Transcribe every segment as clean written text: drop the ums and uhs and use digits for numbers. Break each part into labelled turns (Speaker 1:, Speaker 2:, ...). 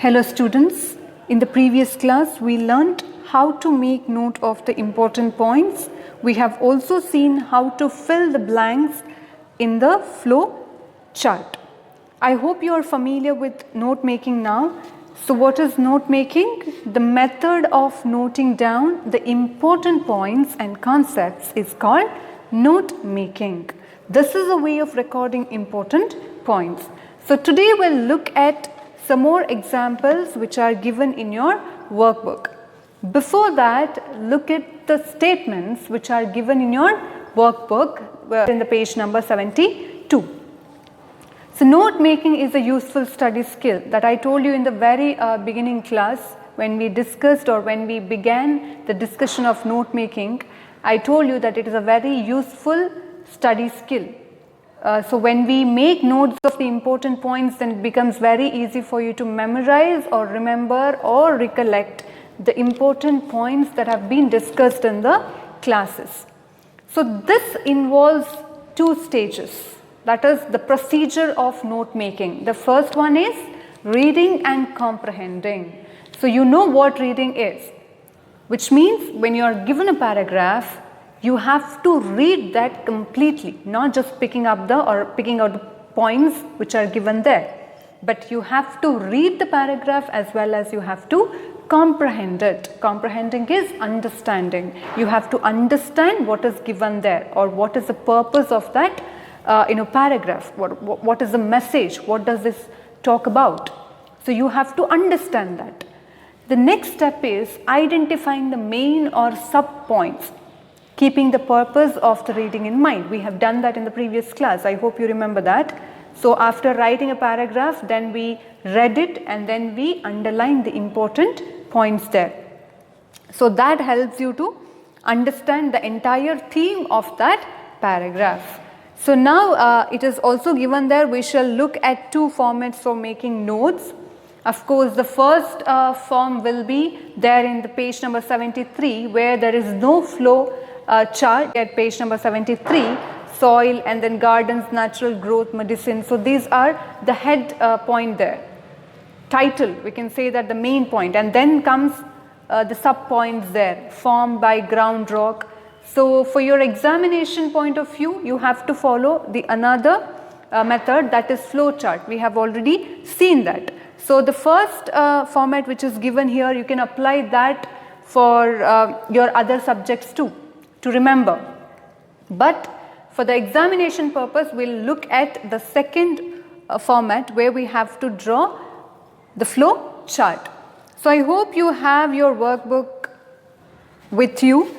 Speaker 1: Hello students, in the previous class we learnt how to make note of the important points. We have also seen how to fill the blanks in the flow chart. I hope you are familiar with note making now. So what is note making? The method of noting down the important points and concepts is called note making. This is a way of recording important points. So today we'll look at some more examples which are given in your workbook. Before that, look at the statements which are given in your workbook in the page number 72. So note making is a useful study skill that I told you in the very beginning class when we discussed or when we began the discussion of note making. I told you that it is a very useful study skill. So when we make notes of the important points, then it becomes very easy for you to memorize or remember or recollect the important points that have been discussed in the classes. So this involves two stages, that is the procedure of note making. The first one is reading and comprehending. So you know what reading is, which means when you are given a paragraph, you have to read that completely, not just picking out the points which are given there, but you have to read the paragraph as well as you have to comprehend it. Comprehending is understanding. You have to understand what is given there or what is the purpose of that paragraph. What is the message? What does this talk about? So you have to understand that. The next step is identifying the main or sub points, keeping the purpose of the reading in mind. We have done that in the previous class. I hope you remember that. So after writing a paragraph, then we read it and then we underline the important points there. So that helps you to understand the entire theme of that paragraph. So now it is also given there, we shall look at two formats for making notes. Of course, the first form will be there in the page number 73 where there is no flow chart at page number 73, soil and then gardens, natural growth, medicine. So these are the head point there. Title, we can say that the main point, and then comes the sub points there, formed by ground rock. So for your examination point of view, you have to follow the another method, that is flow chart. We have already seen that. So the first format which is given here, you can apply that for your other subjects too, to remember. But for the examination purpose, we'll look at the second format where we have to draw the flow chart. So I hope you have your workbook with you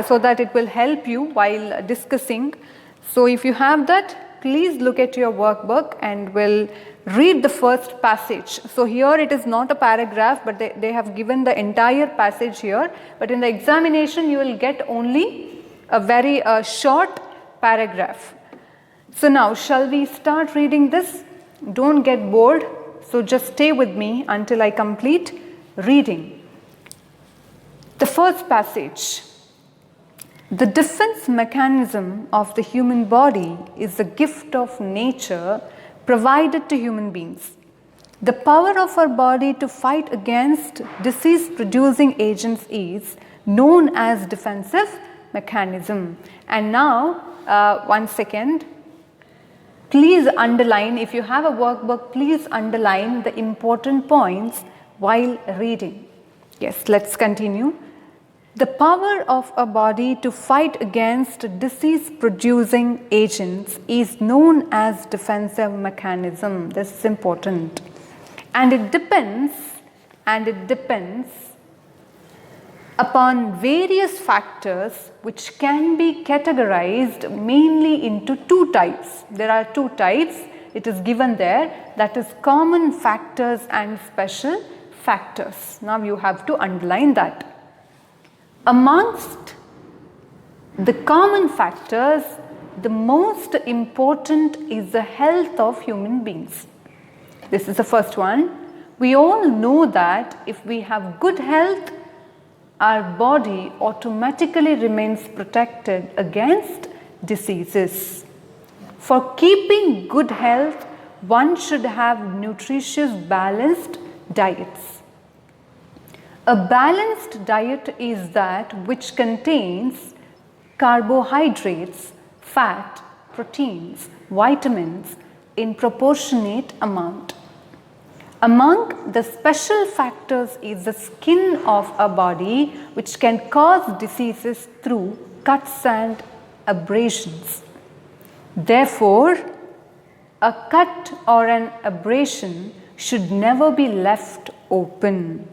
Speaker 1: so that it will help you while discussing. So if you have that, please look at your workbook and we'll read the first passage. So here it is not a paragraph, but they have given the entire passage here. But in the examination, you will get only a very short paragraph. So now, shall we start reading this? Don't get bored. So just stay with me until I complete reading. The first passage. The defense mechanism of the human body is a gift of nature provided to human beings. The power of our body to fight against disease-producing agents is known as defensive mechanism. And now, 1 second, please underline, if you have a workbook, please underline the important points while reading. Yes, let's continue. The power of a body to fight against disease-producing agents is known as defensive mechanism. This is important. And it depends upon various factors which can be categorized mainly into two types. There are two types. It is given there, that is common factors and special factors. Now you have to underline that. Amongst the common factors, the most important is the health of human beings. This is the first one. We all know that if we have good health, our body automatically remains protected against diseases. For keeping good health, one should have nutritious, balanced diets. A balanced diet is that which contains carbohydrates, fat, proteins, vitamins in proportionate amount. Among the special factors is the skin of a body, which can cause diseases through cuts and abrasions. Therefore, a cut or an abrasion should never be left open.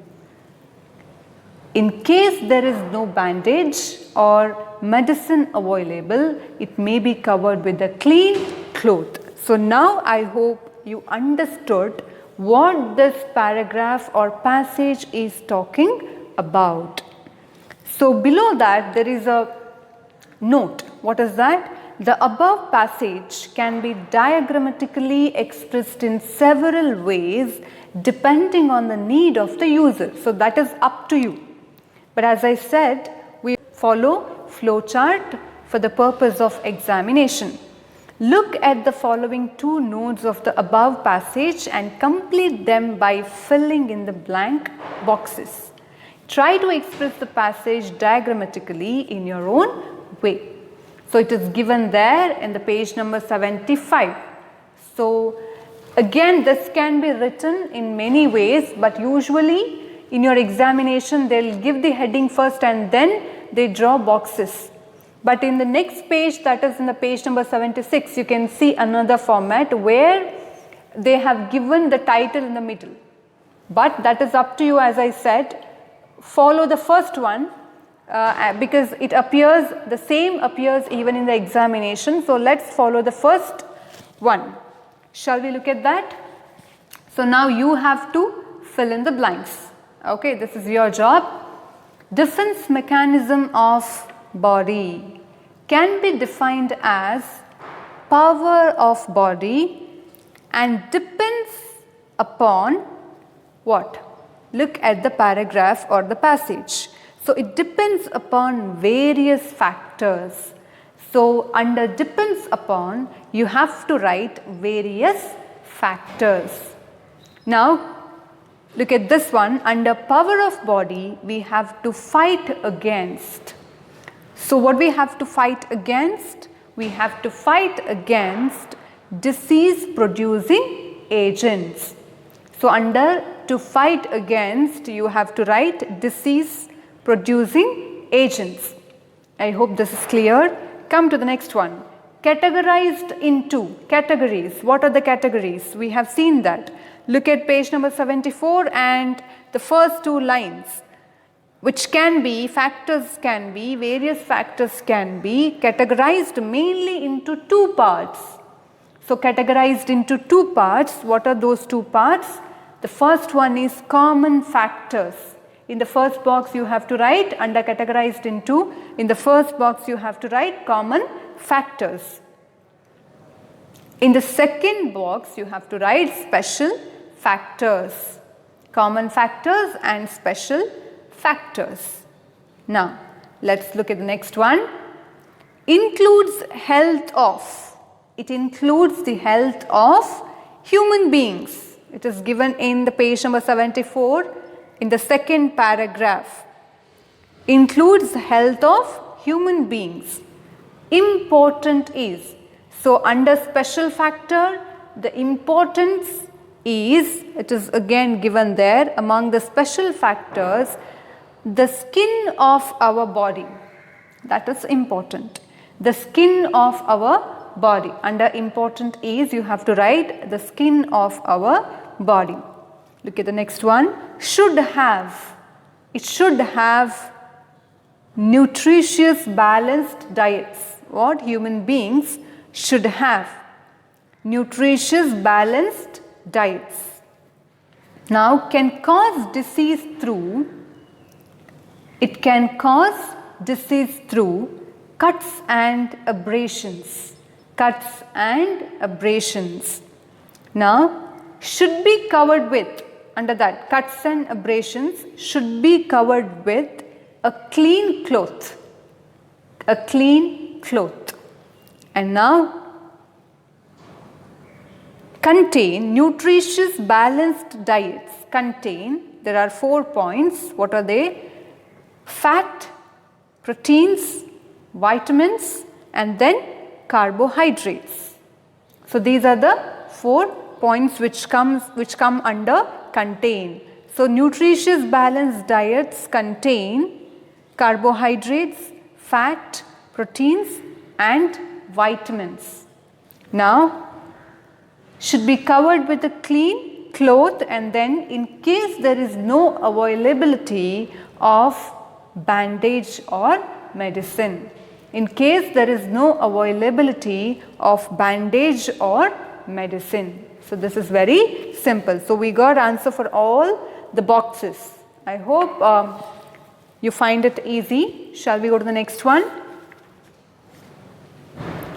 Speaker 1: In case there is no bandage or medicine available, it may be covered with a clean cloth. So now I hope you understood what this paragraph or passage is talking about. So below that there is a note. What is that? The above passage can be diagrammatically expressed in several ways depending on the need of the user. So that is up to you. But as I said, we follow flowchart for the purpose of examination. Look at the following two notes of the above passage and complete them by filling in the blank boxes. Try to express the passage diagrammatically in your own way. So it is given there in the page number 75. So again, this can be written in many ways, but usually in your examination they will give the heading first and then they draw boxes. But in the next page, that is in the page number 76, you can see another format where they have given the title in the middle. But that is up to you. As I said, follow the first one because it appears, the same appears even in the examination. So let's follow the first one. Shall we look at that? So now you have to fill in the blanks. Okay, this is your job. Defense mechanism of body can be defined as power of body and depends upon what? Look at the paragraph or the passage. So it depends upon various factors. So under depends upon, you have to write various factors. Now look at this one. Under power of body, we have to fight against. So what we have to fight against? We have to fight against disease producing agents. So under to fight against, you have to write disease producing agents. I hope this is clear. Come to the next one. Categorized into categories. What are the categories? We have seen that. Look at page number 74 and the first two lines, which can be, factors can be, various factors can be categorized mainly into two parts. So categorized into two parts. What are those two parts? The first one is common factors. In the first box you have to write under categorized into, in the first box you have to write common factors. In the second box you have to write special factors, common factors and special factors. Now let's look at the next one. Includes health of. It includes the health of human beings. It is given in the page number 74 in the second paragraph. Includes health of human beings. Important is. So under special factor, the importance is, it is again given there among the special factors, the skin of our body. That is important. The skin of our body. Under important is, you have to write the skin of our body. Look at the next one. Should have. It should have nutritious balanced diets. What? Human beings should have nutritious balanced diets. Now can cause disease through, it can cause disease through cuts and abrasions. Cuts and abrasions. Now should be covered with, under that cuts and abrasions, should be covered with a clean cloth. A clean cloth. And now contain nutritious balanced diets contain, there are 4 points. What are they? Fat, proteins, vitamins, and then carbohydrates. So these are the 4 points which come under contain. So nutritious balanced diets contain carbohydrates, fat, proteins, and vitamins. Now, should be covered with a clean cloth, and then in case there is no availability of bandage or medicine. In case there is no availability of bandage or medicine. So this is very simple. So we got answer for all the boxes. I hope you find it easy. Shall we go to the next one?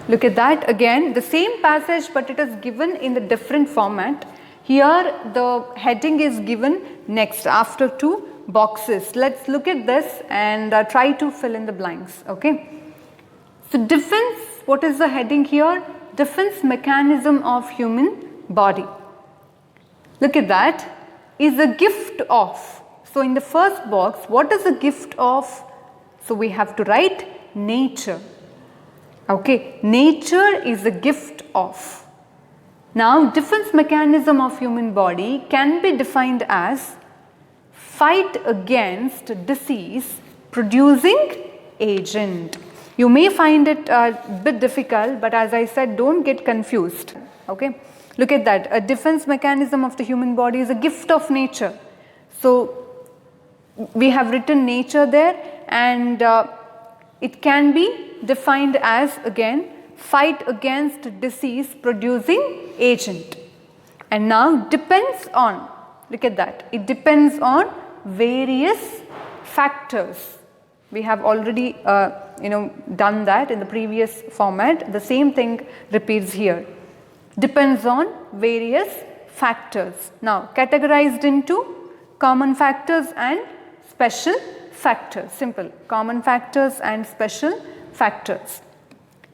Speaker 1: Look at that again, the same passage, but it is given in the different format. Here the heading is given next after 2 boxes. Let's look at this and try to fill in the blanks. Okay. So defense, what is the heading here? Defense mechanism of human body. Look at that, is a gift of. So in the first box, what is a gift of? So we have to write nature. Okay, nature is a gift of. Now, defense mechanism of human body can be defined as fight against disease producing agent. You may find it a bit difficult, but as I said, don't get confused. Okay, look at that. A defense mechanism of the human body is a gift of nature. So we have written nature there, and it can be defined as, again, fight against disease producing agent. And now depends on, look at that, it depends on various factors. We have already done that in the previous format. The same thing repeats here. Depends on various factors. Now categorized into common factors and special factors. Simple. Common factors and special factors.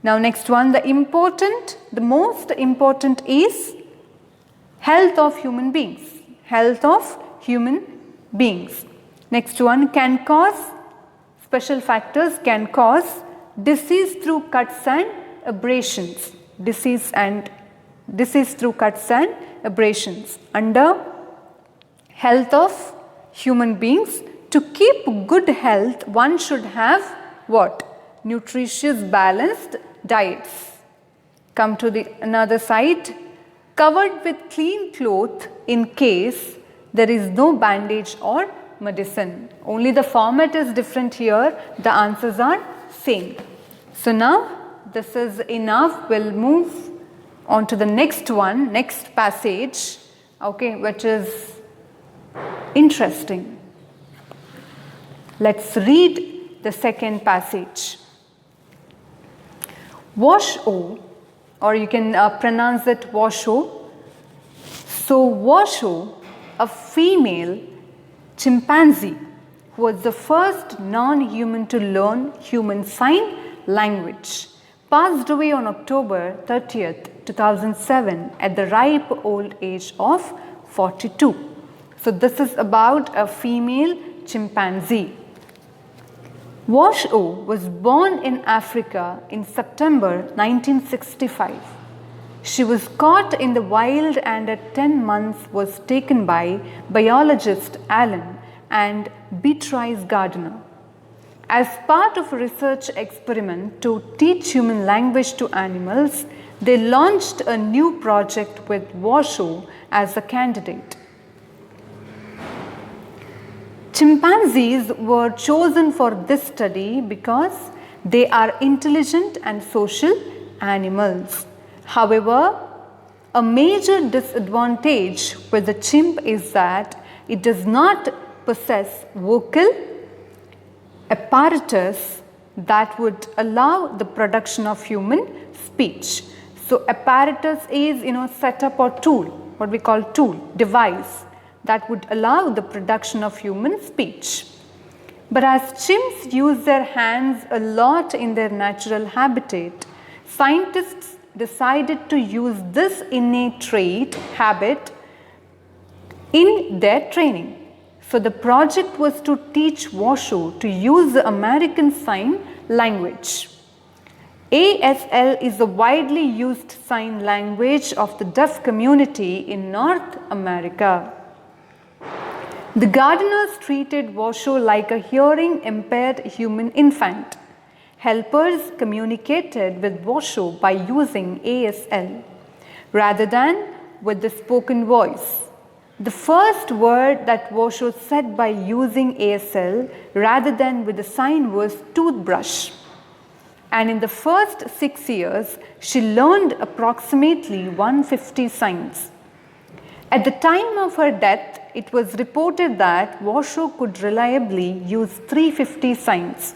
Speaker 1: Now next one, the most important is health of human beings. Health of human beings. Next one, can cause, special factors can cause disease through cuts and abrasions. Disease through cuts and abrasions. Under health of human beings, to keep good health, one should have what? Nutritious balanced diets. Come to the another side, covered with clean cloth in case there is no bandage or medicine. Only the format is different here, the answers are same. So now this is enough. We'll move on to the next one, next passage, okay, which is interesting. Let's read the second passage. Washo, or you can pronounce it Washo. So Washo, a female chimpanzee, was the first non-human to learn human sign language, passed away on October 30th, 2007 at the ripe old age of 42. So this is about a female chimpanzee. Washo was born in Africa in September 1965. She was caught in the wild and at 10 months was taken by biologist Alan and Beatrice Gardner. As part of a research experiment to teach human language to animals, they launched a new project with Washo as a candidate. Chimpanzees were chosen for this study because they are intelligent and social animals. However, a major disadvantage with the chimp is that it does not possess vocal apparatus that would allow the production of human speech. So apparatus is, setup or tool, what we call tool, device that would allow the production of human speech. But as chimps use their hands a lot in their natural habitat, scientists decided to use this innate habit in their training. So the project was to teach Washo to use the American Sign Language. ASL is a widely used sign language of the deaf community in North America. The gardeners treated Washo like a hearing impaired human infant. Helpers communicated with Washo by using ASL rather than with the spoken voice. The first word that Washo said by using ASL rather than with the sign was toothbrush. And in the first 6 years, she learned approximately 150 signs. At the time of her death, it was reported that Washo could reliably use 350 signs.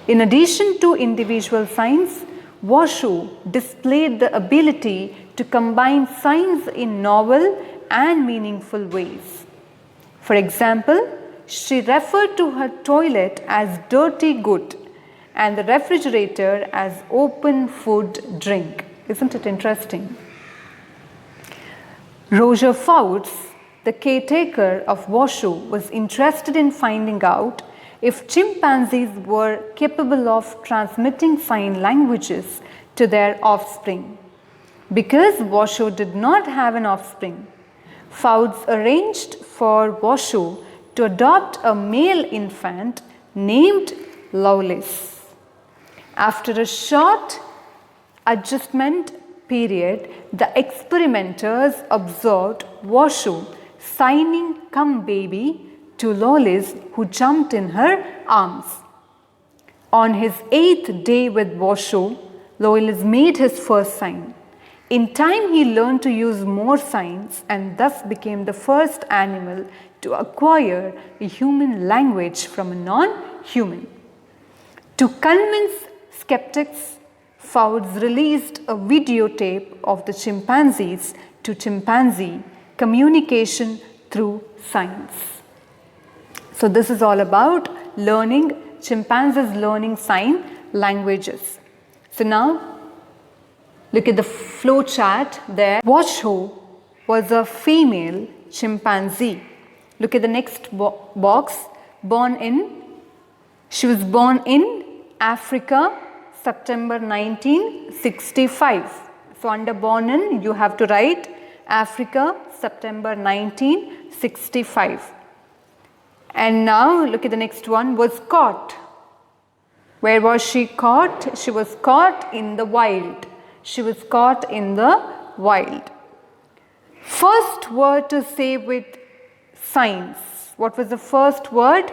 Speaker 1: In addition to individual signs, Washo displayed the ability to combine signs in novel and meaningful ways. For example, she referred to her toilet as dirty good and the refrigerator as open food drink. Isn't it interesting? Roger Fouts, the caretaker of Washo, was interested in finding out if chimpanzees were capable of transmitting sign languages to their offspring. Because Washo did not have an offspring, Fouts arranged for Washo to adopt a male infant named Lawless. After a short adjustment period, the experimenters observed Washo signing "come baby" to Lawless, who jumped in her arms. On his 8th day with Washo, Lawless made his first sign. In time, he learned to use more signs and thus became the first animal to acquire a human language from a non-human. To convince skeptics, Fouts released a videotape of the chimpanzees to chimpanzee communication through signs. So this is all about chimpanzees learning sign languages. So now look at the flow chart there. Washo was a female chimpanzee. Look at the next box. She was born in Africa, September 1965. So under born in, you have to write Africa, September 1965. And now look at the next one, was caught. Where was she caught? She was caught in the wild. She was caught in the wild. First word to say with signs. What was the first word?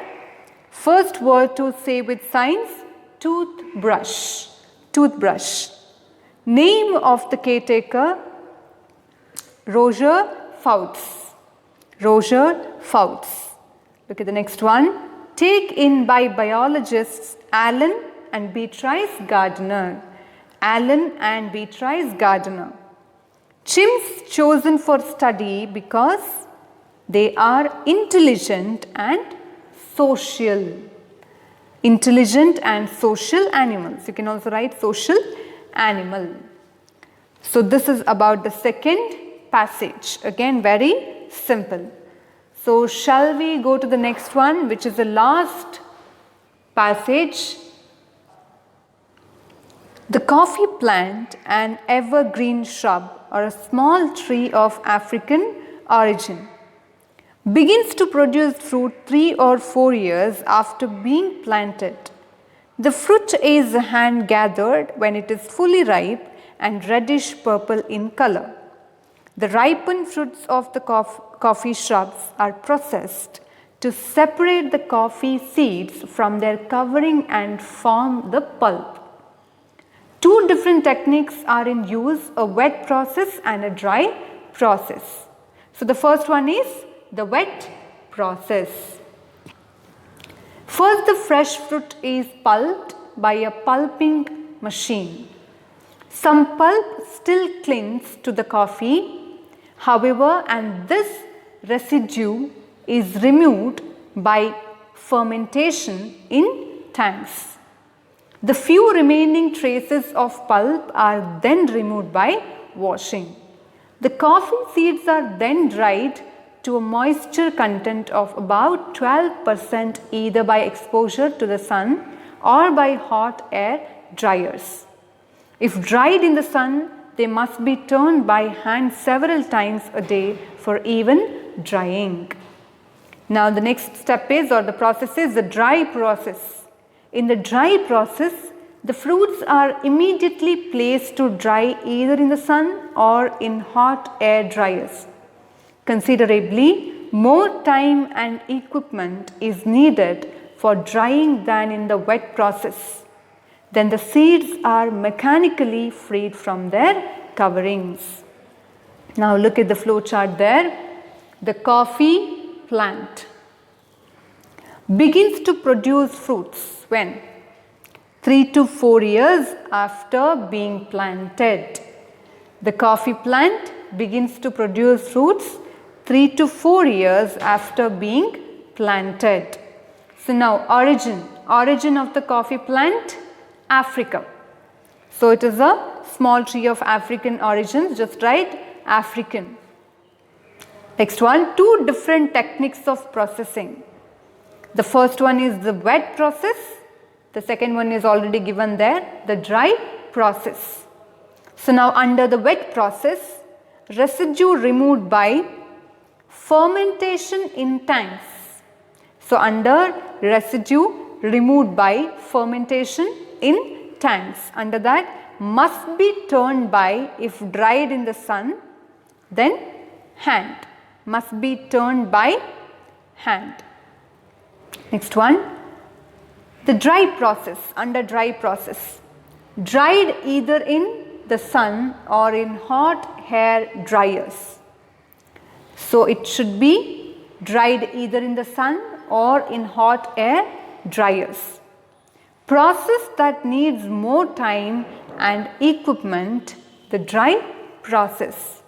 Speaker 1: First word to say with signs? Toothbrush. Toothbrush. Name of the caretaker? Roger Fouts. Roger Fouts. Look at the next one. Take in by biologists Allen and Beatrice Gardner. Allen and Beatrice Gardner. Chimps chosen for study because they are intelligent and social. Intelligent and social animals. You can also write social animal. So this is about the second passage. Again, very simple. So shall we go to the next one, which is the last passage. The coffee plant, an evergreen shrub or a small tree of African origin, begins to produce fruit 3 or 4 years after being planted. The fruit is hand gathered when it is fully ripe and reddish purple in color. The ripened fruits of the coffee shrubs are processed to separate the coffee seeds from their covering and form the pulp. 2 different techniques are in use, a wet process and a dry process. So the first one is the wet process. First, the fresh fruit is pulped by a pulping machine. Some pulp still clings to the coffee, however, and this residue is removed by fermentation in tanks. The few remaining traces of pulp are then removed by washing. The coffee seeds are then dried to a moisture content of about 12% either by exposure to the sun or by hot air dryers. If dried in the sun, they must be turned by hand several times a day for even drying. Now the next step is, or the process is, the dry process. In the dry process, the fruits are immediately placed to dry either in the sun or in hot air dryers. Considerably more time and equipment is needed for drying than in the wet process. Then the seeds are mechanically freed from their coverings. Now look at the flow chart there. The coffee plant begins to produce fruits when? 3 to 4 years after being planted. The coffee plant begins to produce fruits 3 to 4 years after being planted. So now origin of the coffee plant, Africa. So it is a small tree of African origins, just write African. Next one, two different techniques of processing. The first one is the wet process. The second one is already given there, the dry process. So now under the wet process, residue removed by fermentation in tanks. So under residue removed by fermentation in tanks, under that must be turned by, if dried in the sun, then hand. Must be turned by hand. Next one, the dry process, under dry process. Dried either in the sun or in hot hair dryers. So it should be dried either in the sun or in hot air dryers. Process that needs more time and equipment, the dry process.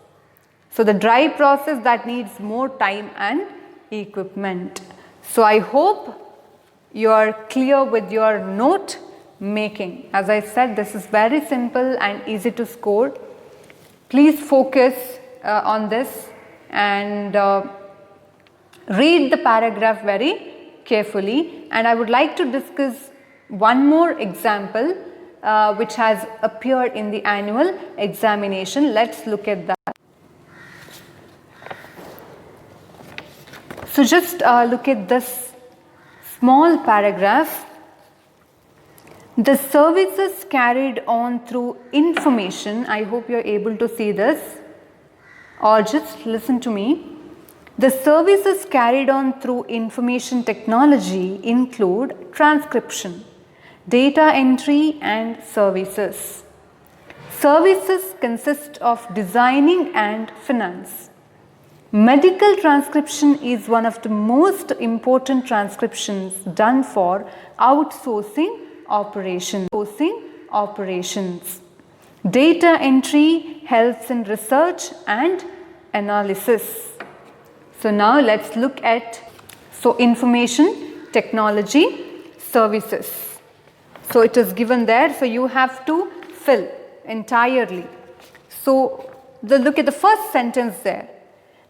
Speaker 1: So the dry process that needs more time and equipment. So I hope you are clear with your note making. As I said, this is very simple and easy to score. Please focus on this and read the paragraph very carefully. And I would like to discuss one more example which has appeared in the annual examination. Let's look at that. So just look at this small paragraph. The services carried on through information, I hope you are able to see this, or just listen to me. The services carried on through information technology include transcription, data entry and services. Services consist of designing and finance. Medical transcription is one of the most important transcriptions done for outsourcing operations. Data entry helps in research and analysis. So now let's look at information technology services. So it is given there, so you have to fill entirely. So look at the first sentence there.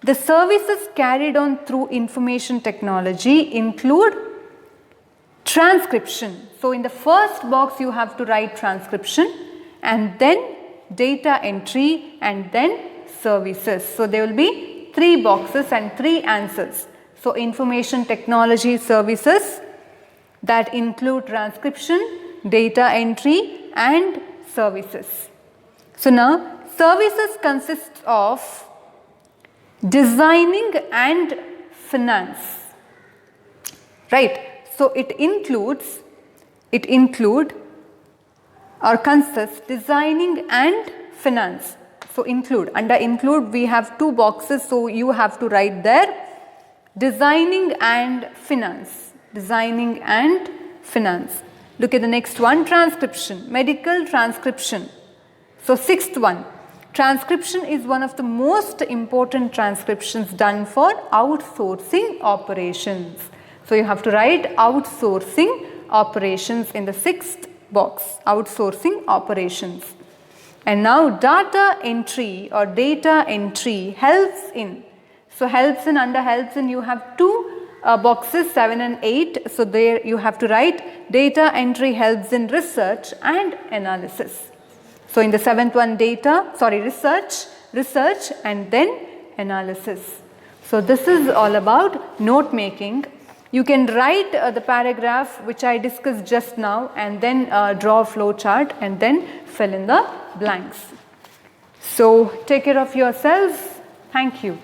Speaker 1: The services carried on through information technology include transcription. So in the first box you have to write transcription and then data entry and then services. So there will be 3 boxes and 3 answers. So information technology services that include transcription, data entry and services. So now services consists of designing and finance, right? So it include or consists designing and finance. So under include we have 2 boxes, so you have to write there designing and finance. Designing and finance. Look at the next one, transcription, medical transcription. So 6th one, transcription is one of the most important transcriptions done for outsourcing operations. So you have to write outsourcing operations in the 6th box, outsourcing operations. And now data entry or data entry helps in. So helps in, under helps in you have two boxes 7 and 8. So there you have to write data entry helps in research and analysis. So in the 7th one research and then analysis. So this is all about note making. You can write the paragraph which I discussed just now and then draw a flow chart and then fill in the blanks. So take care of yourselves. Thank you.